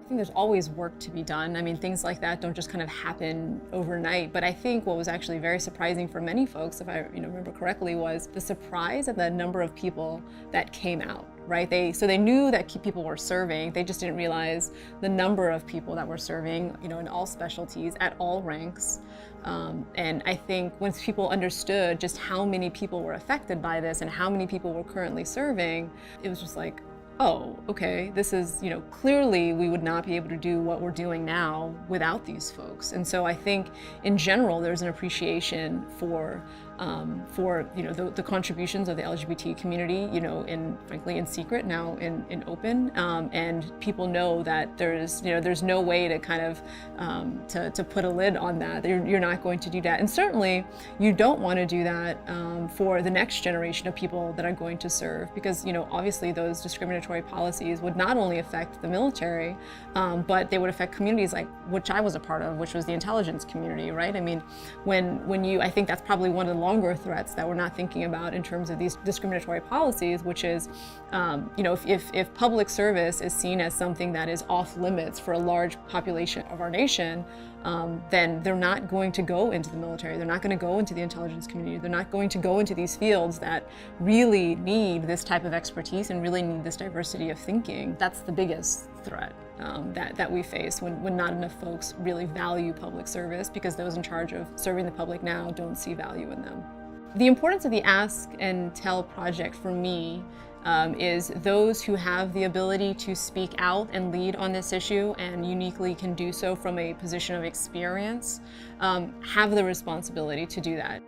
I think there's always work to be done. I mean, things like that don't just kind of happen overnight. But I think what was actually very surprising for many folks, if I remember correctly, was the surprise at the number of people that came out, right? So they knew that people were serving. They just didn't realize the number of people that were serving, in all specialties, at all ranks. And I think once people understood just how many people were affected by this and how many people were currently serving, it was just like, oh, okay, this is, clearly we would not be able to do what we're doing now without these folks. And so I think in general, there's an appreciation for the contributions of the LGBT community, frankly in secret, now in open, and people know that there's no way to kind of to put a lid on that. You're not going to do that, and certainly you don't want to do that for the next generation of people that are going to serve, because obviously those discriminatory policies would not only affect the military, but they would affect communities like which I was a part of, which was the intelligence community, right? I mean, I think that's probably one of the longer threats that we're not thinking about in terms of these discriminatory policies, which is, if public service is seen as something that is off limits for a large population of our nation, then they're not going to go into the military. They're not going to go into the intelligence community. They're not going to go into these fields that really need this type of expertise and really need this diversity of thinking. That's the biggest threat that we face when not enough folks really value public service, because those in charge of serving the public now don't see value in them. The importance of the Ask and Tell project for me is those who have the ability to speak out and lead on this issue, and uniquely can do so from a position of experience, have the responsibility to do that.